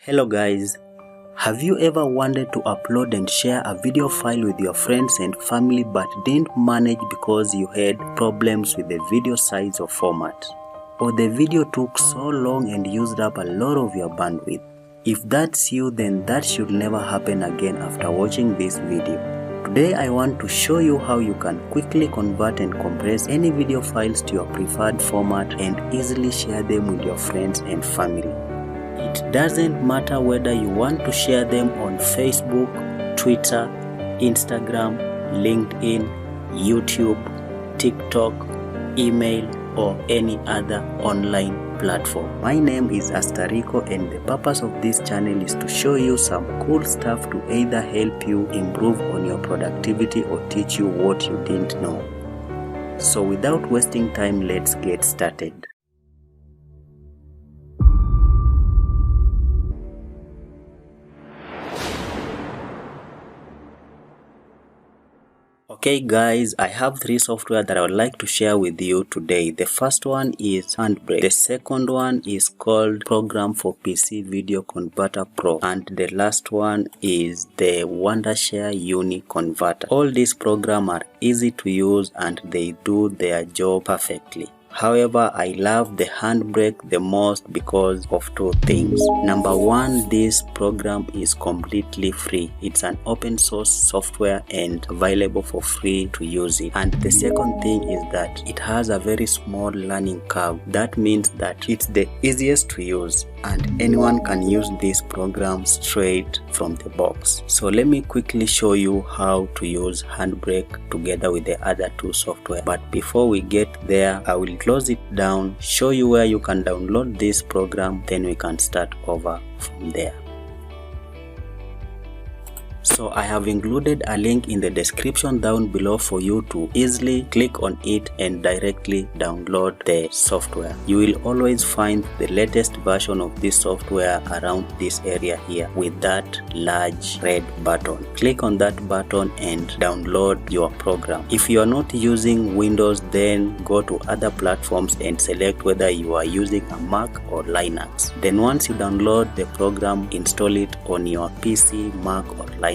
Hello guys, have you ever wanted to upload and share a video file with your friends and family but didn't manage because you had problems with the video size or format? Or the video took so long and used up a lot of your bandwidth? If that's you, then that should never happen again after watching this video. Today I want to show you how you can quickly convert and compress any video files to your preferred format and easily share them with your friends and family. It doesn't matter whether you want to share them on Facebook, Twitter, Instagram, LinkedIn, YouTube, TikTok, email, or any other online platform. My name is Astariko and the purpose of this channel is to show you some cool stuff to either help you improve on your productivity or teach you what you didn't know. So without wasting time, let's get started. Okay guys, I have three software that I would like to share with you today. The first one is Handbrake. The second one is called Program4pc Video Converter Pro. And the last one is the Wondershare UniConverter. All these programs are easy to use and they do their job perfectly. However, I love the Handbrake the most because of two things. Number one, this program is completely free. It's an open source software and available for free to use it. And the second thing is that it has a very small learning curve. That means that it's the easiest to use and anyone can use this program straight from the box. So let me quickly show you how to use Handbrake together with the other two software. But before we get there, I will close it down, show you where you can download this program, then we can start over from there. So I have included a link in the description down below for you to easily click on it and directly download the software. You will always find the latest version of this software around this area here with that large red button. Click on that button and download your program. If you are not using Windows, then go to other platforms and select whether you are using a Mac or Linux. Then once you download the program, install it on your PC, Mac or Linux.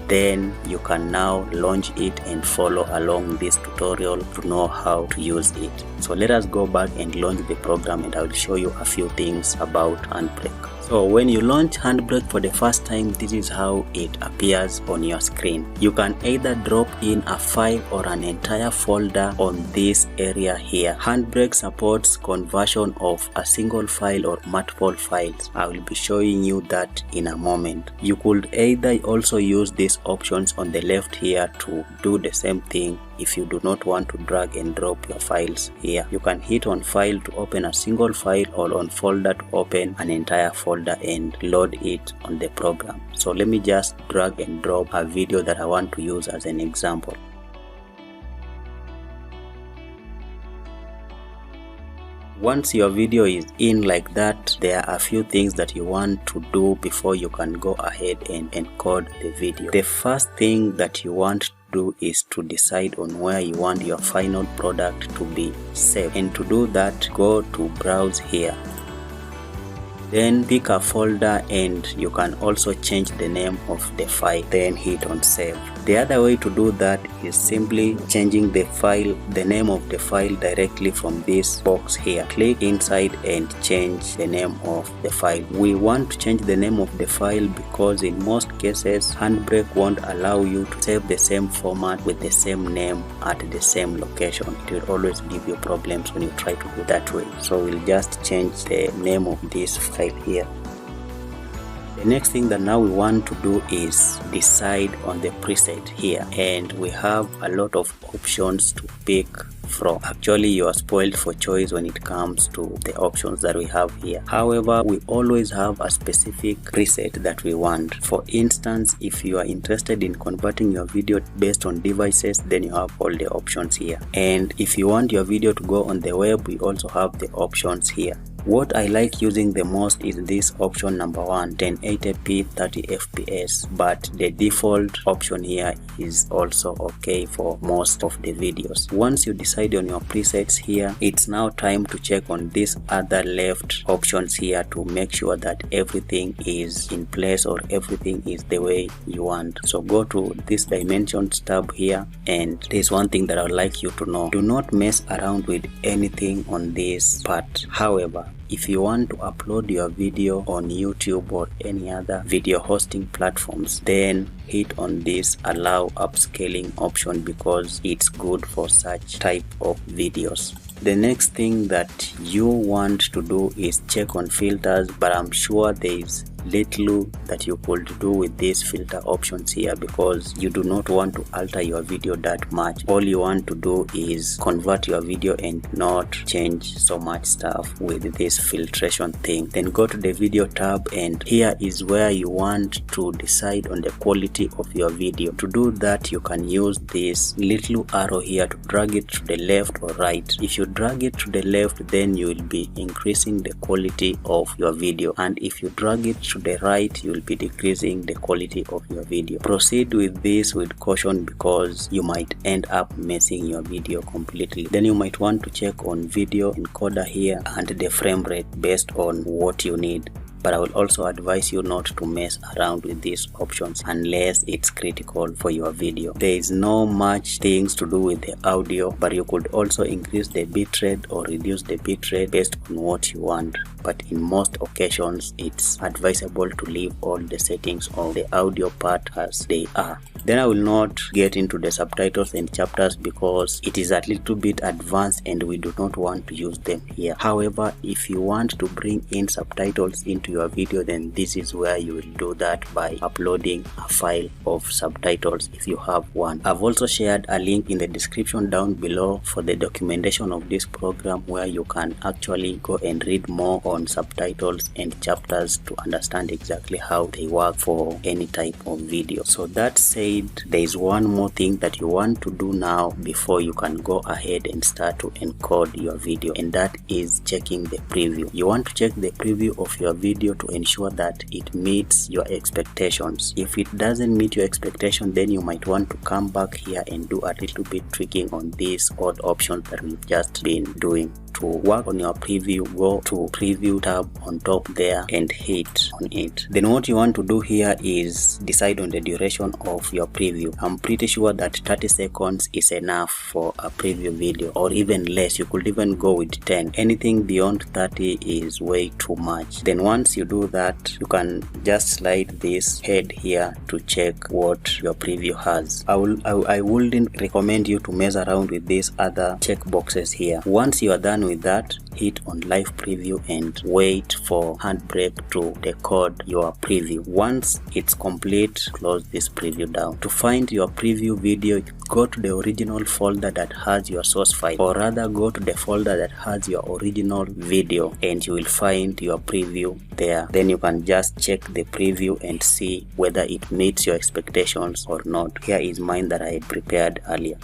Then you can now launch it and follow along this tutorial to know how to use it. So let us go back and launch the program and I will show you a few things about Handbrake. So when you launch Handbrake for the first time, this is how it appears on your screen. You can either drop in a file or an entire folder on this area here. Handbrake supports conversion of a single file or multiple files. I will be showing you that in a moment. You could either also use these options on the left here to do the same thing. If you do not want to drag and drop your files here, you can hit on file to open a single file or on folder to open an entire folder and load it on the program. So let me just drag and drop a video that I want to use as an example. Once your video is in like that, there are a few things that you want to do before you can go ahead and encode the video. The first thing that you want to do is to decide on where you want your final product to be saved. And to do that, go to browse here. Then pick a folder and you can also change the name of the file. Then hit on save. The other way to do that is simply changing the name of the file directly from this box here. Click inside and change the name of the file. We want to change the name of the file because in most cases Handbrake won't allow you to save the same format with the same name at the same location. It will always give you problems when you try to do that way. So we'll just change the name of this file here. The next thing that now we want to do is decide on the preset here, and we have a lot of options to pick from. Actually, you are spoiled for choice when it comes to the options that we have here. However, we always have a specific preset that we want. For instance, if you are interested in converting your video based on devices, then you have all the options here. And if you want your video to go on the web, we also have the options here. What I like using the most is this option number 1, 1080p 30 fps, but the default option here is also okay for most of the videos. Once you decide on your presets here, it's now time to check on these other left options here to make sure that everything is in place or everything is the way you want. So go to this dimensions tab here, and there's one thing that I would like you to know: do not mess around with anything on this part. However, if you want to upload your video on YouTube or any other video hosting platforms, then hit on this allow upscaling option because it's good for such type of videos. The next thing that you want to do is check on filters, but I'm sure there is little that you could do with these filter options here because you do not want to alter your video that much. All you want to do is convert your video and not change so much stuff with this filtration thing. Then go to the video tab, and here is where you want to decide on the quality of your video. To do that, you can use this little arrow here to drag it to the left or right. If you drag it to the left, then you will be increasing the quality of your video, and if you drag it to the right, you will be decreasing the quality of your video. Proceed with this with caution because you might end up messing your video completely. Then you might want to check on video encoder here and the frame rate based on what you need. But I will also advise you not to mess around with these options unless it's critical for your video. There is no much things to do with the audio, but you could also increase the bitrate or reduce the bitrate based on what you want. But in most occasions, it's advisable to leave all the settings of the audio part as they are. Then I will not get into the subtitles and chapters because it is a little bit advanced and we do not want to use them here. However, if you want to bring in subtitles into your video, then this is where you will do that by uploading a file of subtitles if you have one. I've also shared a link in the description down below for the documentation of this program where you can actually go and read more on subtitles and chapters to understand exactly how they work for any type of video. So that said, there is one more thing that you want to do now before you can go ahead and start to encode your video, and that is checking the preview. You want to check the preview of your video to ensure that it meets your expectations. If it doesn't meet your expectation, then you might want to come back here and do a little bit tweaking on these odd options that we've just been doing. To work on your preview, go to preview tab on top there and hit on it. Then what you want to do here is decide on the duration of your preview. I'm pretty sure that 30 seconds is enough for a preview video, or even less. You could even go with 10. Anything beyond 30 is way too much. Then once you do that, you can just slide this head here to check what your preview has. I wouldn't recommend you to mess around with these other check boxes here. Once you are done with that, hit on live preview and wait for Handbrake to decode your preview. Once it's complete, close this preview down. To find your preview video, go to the original folder that has your source file, or rather go to the folder that has your original video, and you will find your preview there. Then you can just check the preview and see whether it meets your expectations or not. Here is mine that I had prepared earlier.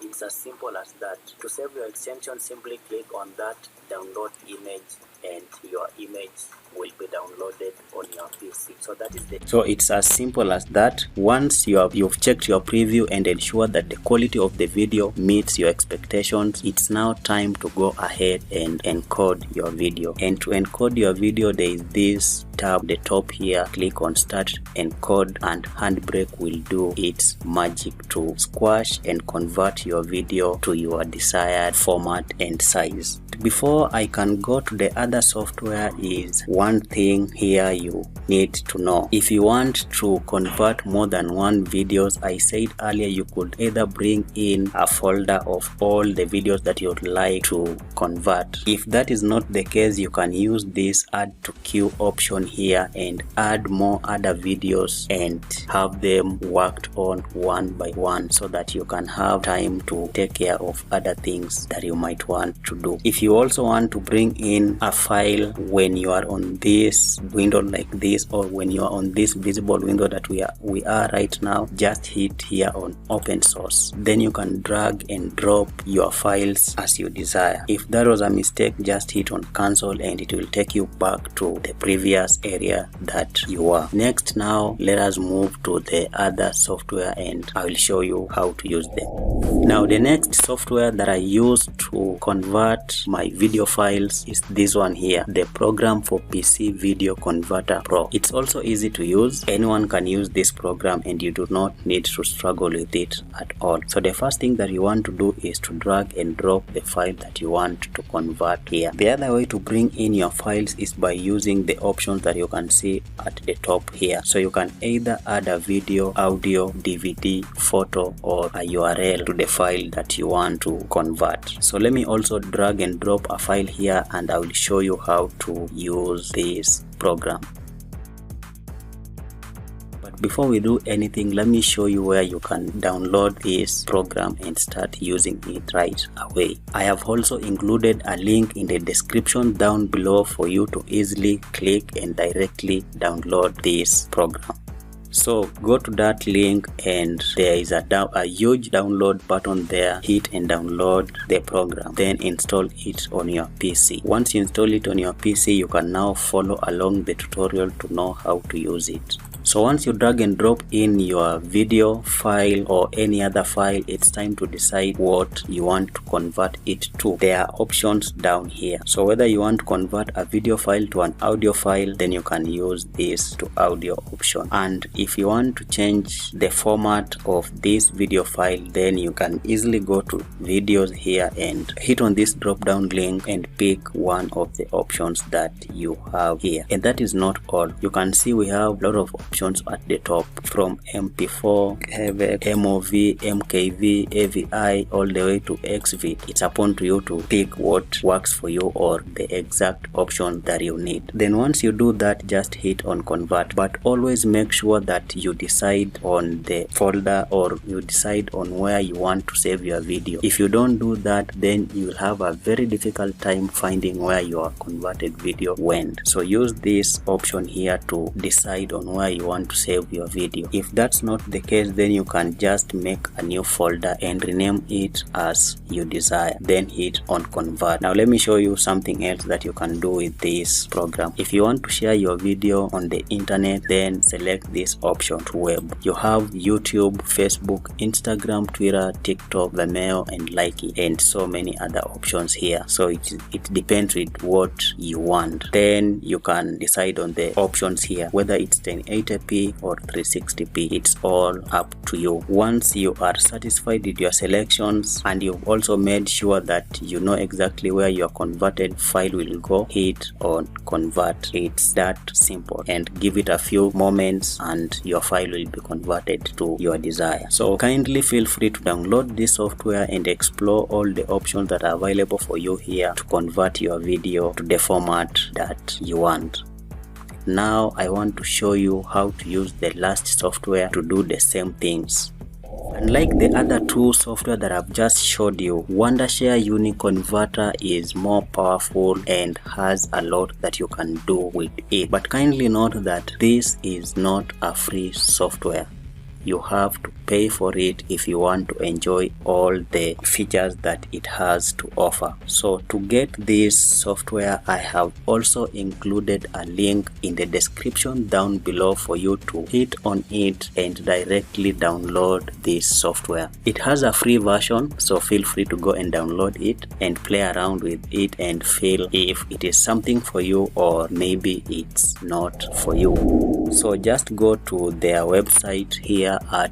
It's as simple as that. To save your extension, simply click on that download image, and your image will be downloaded on your PC. So it's as simple as that. Once you've checked your preview and ensure that the quality of the video meets your expectations, it's now time to go ahead and encode your video. And to encode your video, there is this tab at the top here. Click on Start Encode, and Handbrake will do its magic to squash and convert your video to your desired format and size. Before I can go to the other software, is one thing here you need to know. If you want to convert more than one videos, I said earlier you could either bring in a folder of all the videos that you'd like to convert. If that is not the case, you can use this add to queue option here and add more other videos and have them worked on one by one so that you can have time to take care of other things that you might want to do. If you you also want to bring in a file when you are on this window like this, or when you are on this visible window that we are right now, just hit here on open source. Then you can drag and drop your files as you desire. If that was a mistake, just hit on cancel and it will take you back to the previous area that you were. Next, now let us move to the other software and I will show you how to use them. Now the next software that I use to convert my video files is this one here, the Program4pc Video Converter Pro. It's also easy to use. Anyone can use this program and you do not need to struggle with it at all. So the first thing that you want to do is to drag and drop the file that you want to convert here. The other way to bring in your files is by using the options that you can see at the top here. So you can either add a video, audio, DVD, photo, or a URL to the file that you want to convert. So let me also drag and drop a file here and I will show you how to use this program. But before we do anything, let me show you where you can download this program and start using it right away. I have also included a link in the description down below for you to easily click and directly download this program. So go to that link and there is a huge download button there. Hit and download the program, then install it on your PC. Once you install it on your PC, you can now follow along the tutorial to know how to use it. So once you drag and drop in your video file or any other file, it's time to decide what you want to convert it to. There are options down here. So whether you want to convert a video file to an audio file, then you can use this to audio option. And if you want to change the format of this video file, then you can easily go to videos here and hit on this drop down link and pick one of the options that you have here. And that is not all. You can see we have a lot of options at the top, from MP4, MOV, MKV, AVI, all the way to XVID. It's upon to you to pick what works for you or the exact option that you need. Then once you do that, just hit on convert, but always make sure that you decide on the folder or you decide on where you want to save your video. If you don't do that, then you will have a very difficult time finding where your converted video went. So use this option here to decide on where you want to save your video. If that's not the case, then you can just make a new folder and rename it as you desire, then hit on convert. Now let me show you something else that you can do with this program. If you want to share your video on the internet, then select this option to web. You have YouTube, Facebook, Instagram, Twitter, TikTok, Vimeo, and Likey, and so many other options here. So it depends with what you want. Then you can decide on the options here, whether it's 1080p or 360p. It's all up to you. Once you are satisfied with your selections and you've also made sure that you know exactly where your converted file will go, hit on convert. It's that simple, and give it a few moments and your file will be converted to your desire. So kindly feel free to download this software and explore all the options that are available for you here to convert your video to the format that you want. Now I want to show you how to use the last software to do the same things. Unlike the other two software that I've just showed you, Wondershare UniConverter is more powerful and has a lot that you can do with it. But kindly note that this is not a free software. You have to pay for it if you want to enjoy all the features that it has to offer. So to get this software, I have also included a link in the description down below for you to hit on it and directly download this software. It has a free version, so feel free to go and download it and play around with it and feel if it is something for you or maybe it's not for you. So just go to their website here at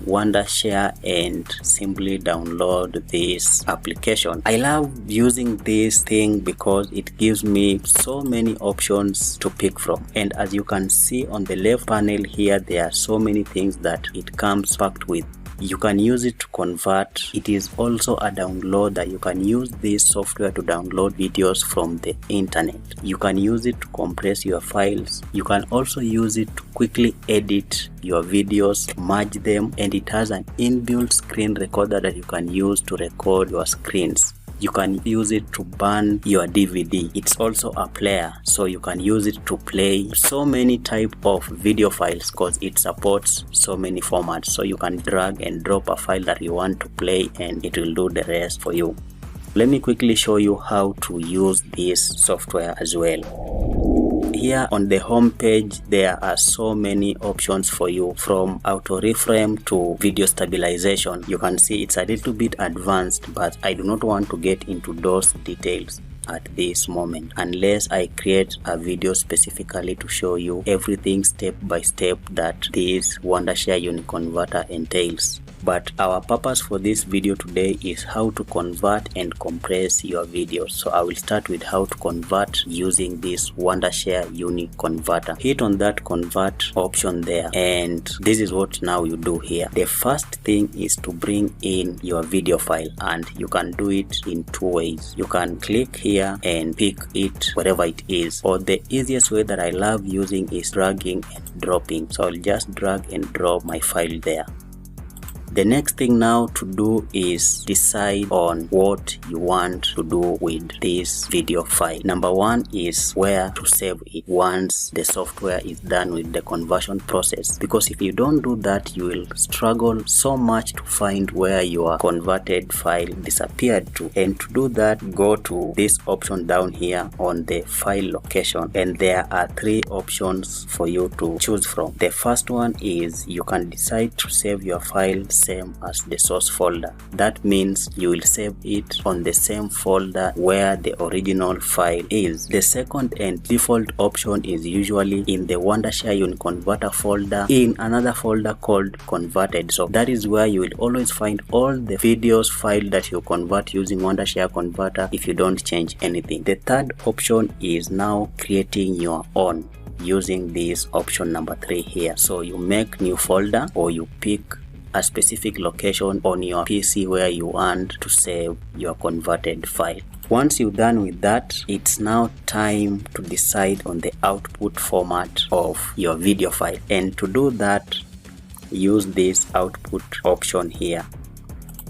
Wondershare and simply download this application. I love using this thing because it gives me so many options to pick from, and as you can see on the left panel here, there are so many things that it comes packed with. You can use it to convert. It is also a downloader. You can use this software to download videos from the internet. You can use it to compress your files. You can also use it to quickly edit your videos, merge them, and it has an inbuilt screen recorder that you can use to record your screens. You can use it to burn your DVD. It's also a player, so you can use it to play so many type of video files because it supports so many formats. So you can drag and drop a file that you want to play and it will do the rest for you. Let me quickly show you how to use this software as well. Here on the home page, there are so many options for you, from auto reframe to video stabilization. You can see it's a little bit advanced, but I do not want to get into those details at this moment unless I create a video specifically to show you everything step by step that this Wondershare UniConverter entails. But our purpose for this video today is how to convert and compress your videos. So I will start with how to convert using this Wondershare UniConverter. Hit on that convert option there, and this is what now you do here. The first thing is to bring in your video file, and you can do it in two ways. You can click here and pick it wherever it is, or the easiest way that I love using is dragging and dropping. So I'll just drag and drop my file there. The next thing now to do is decide on what you want to do with this video file. Number one is where to save it once the software is done with the conversion process, because if you don't do that, you will struggle so much to find where your converted file disappeared to. And to do that, go to this option down here on the file location, and there are three options for you to choose from. The first one is you can decide to save your file same as the source folder. That means you will save it on the same folder where the original file is. The second and default option is usually in the Wondershare UniConverter folder in another folder called converted. So that is where you will always find all the videos file that you convert using Wondershare Converter if you don't change anything. The third option is now creating your own using this option number 3 here. So you make new folder, or you pick a specific location on your PC where you want to save your converted file. Once you're done with that, it's now time to decide on the output format of your video file. And to do that, use this output option here.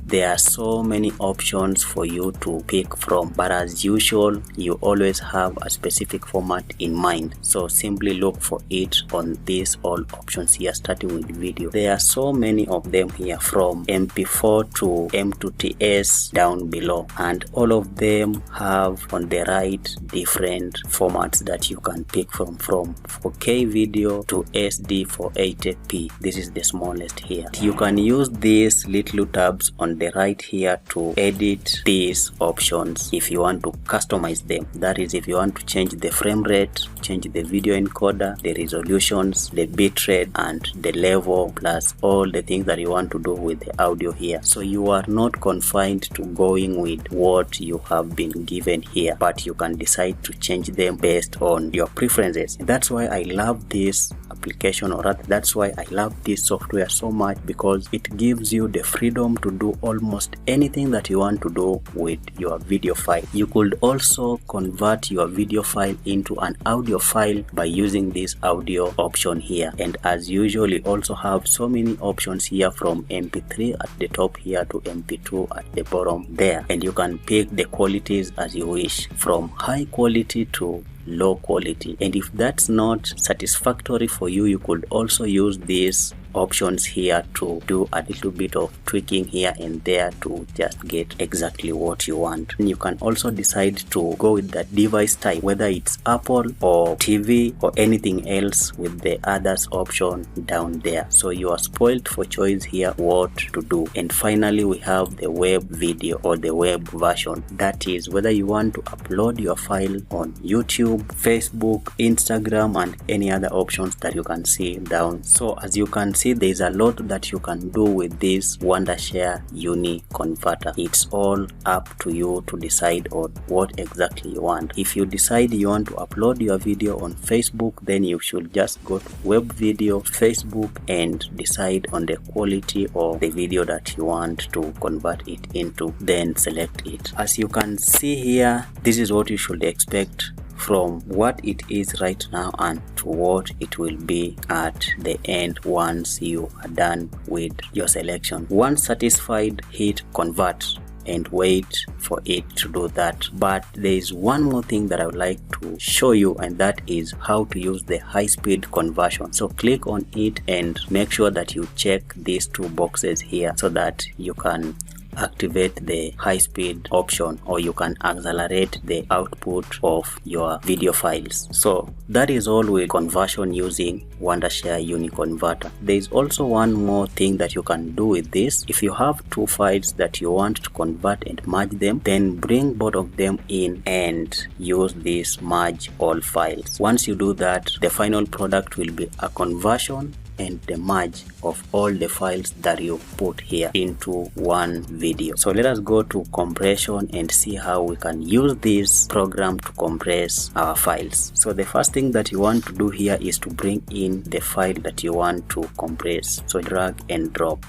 There are so many options for you to pick from, but as usual, you always have a specific format in mind. So simply look for it on these all options here, starting with video. There are so many of them here, from MP4 to M2TS down below, and all of them have on the right different formats that you can pick from 4K video to SD for 80p. This is the smallest here. You can use these little tabs on the right here to edit these options if you want to customize them. That is, if you want to change the frame rate, change the video encoder, the resolutions, the bitrate, and the level, plus all the things that you want to do with the audio here. So you are not confined to going with what you have been given here, but you can decide to change them based on your preferences. That's why I love this application, or that's why I love this software so much, because it gives you the freedom to do almost anything that you want to do with your video file. You could also convert your video file into an audio file by using this audio option here. And as usual, you also have so many options here, from MP3 at the top here to MP2 at the bottom there. And you can pick the qualities as you wish, from high quality to low quality. And if that's not satisfactory for you, you could also use these options here to do a little bit of tweaking here and there to just get exactly what you want. And you can also decide to go with that device type, whether it's Apple or TV or anything else, with the others option down there. So you are spoiled for choice here what to do. And finally, we have the web video or the web version. That is whether you want to upload your file on YouTube, Facebook, Instagram, and any other options that you can see down. So as you can see, there is a lot that you can do with this Wondershare UniConverter. It's all up to you to decide on what exactly you want. If you decide you want to upload your video on Facebook, then you should just go to web video, Facebook, and decide on the quality of the video that you want to convert it into, then select it. As you can see here, this is what you should expect from what it is right now and to what it will be at the end once you are done with your selection. Once satisfied, hit convert. and wait for it to do that. But there is one more thing that I would like to show you, and that is how to use the high-speed conversion. So click on it and make sure that you check these two boxes here so that you can activate the high speed option, or you can accelerate the output of your video files. So that is all with conversion using Wondershare UniConverter. There is also one more thing that you can do with this. If you have two files that you want to convert and merge them, then bring both of them in and use this merge all files. Once you do that, the final product will be a conversion and the merge of all the files that you put here into one video. So let us go to compression and see how we can use this program to compress our files. So the first thing that you want to do here is to bring in the file that you want to compress. So drag and drop.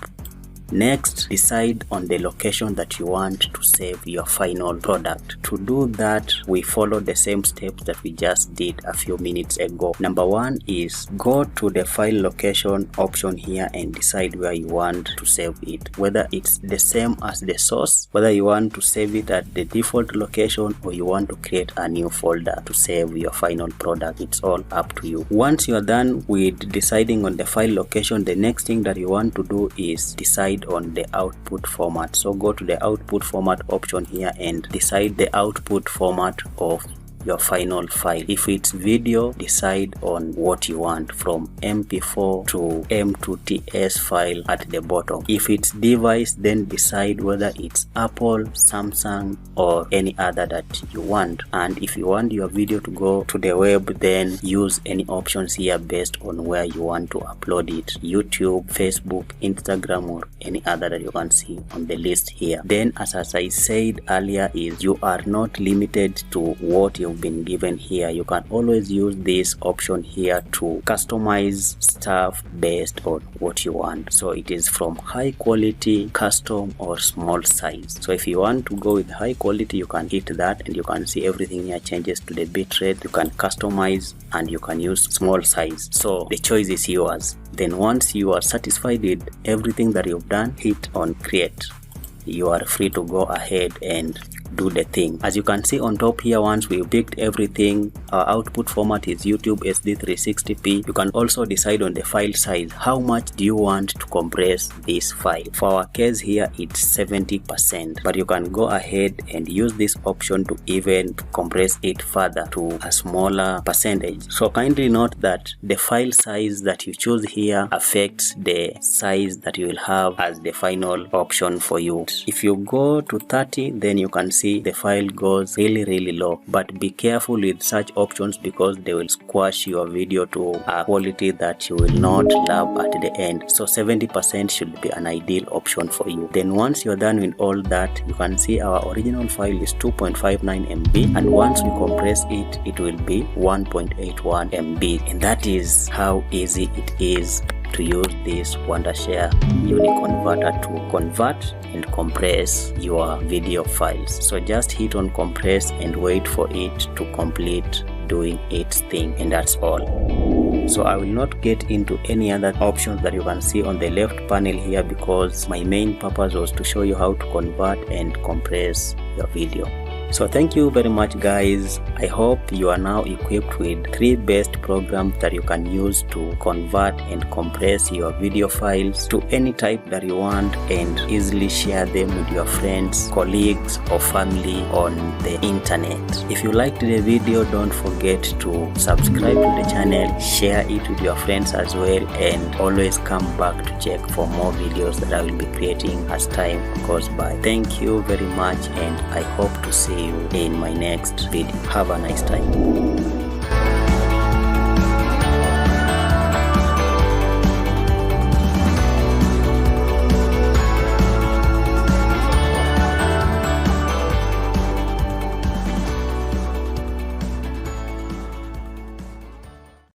Next, decide on the location that you want to save your final product. To do that, we follow the same steps that we just did a few minutes ago. Number one is go to the file location option here and decide where you want to save it. Whether it's the same as the source, whether you want to save it at the default location, or you want to create a new folder to save your final product. It's all up to you. Once you are done with deciding on the file location, the next thing that you want to do is decide on the output format. So go to the output format option here and decide the output format of your final file. If it's video, decide on what you want, from MP4 to M2TS file at the bottom. If it's device, then decide whether it's Apple, Samsung, or any other that you want. And if you want your video to go to the web, then use any options here based on where you want to upload it: YouTube, Facebook, Instagram, or any other that you can see on the list here. Then, as I said earlier, is you are not limited to what you've been given here. You can always use this option here to customize stuff based on what you want. So it is from high quality, custom, or small size. So if you want to go with high quality, you can hit that and you can see everything here changes to the bitrate. You can customize and you can use small size. So the choice is yours. Then once you are satisfied with everything that you've done, hit on create. You are free to go ahead and do the thing. As you can see on top here, once we picked everything, our output format is YouTube SD 360p. You can also decide on the file size. How much do you want to compress this file? For our case here, it's 70%, but you can go ahead and use this option to even compress it further to a smaller percentage. So kindly note that the file size that you choose here affects the size that you will have as the final option for you. If you go to 30, then you can see the file goes really low, but be careful with such options because they will squash your video to a quality that you will not love at the end. So 70% should be an ideal option for you. Then once you're done with all that, you can see our original file is 2.59 MB, and once we compress it, it will be 1.81 MB. And that is how easy it is to use this Wondershare UniConverter to convert and compress your video files. So just hit on compress and wait for it to complete doing its thing, and that's all. So I will not get into any other options that you can see on the left panel here because my main purpose was to show you how to convert and compress your video. So thank you very much guys. I hope you are now equipped with 3 best programs that you can use to convert and compress your video files to any type that you want and easily share them with your friends, colleagues, or family on the internet. If you liked the video, don't forget to subscribe to the channel, share it with your friends as well, and always come back to check for more videos that I will be creating as time goes by. Thank you very much, and I hope to see you in my next video. Have a nice time.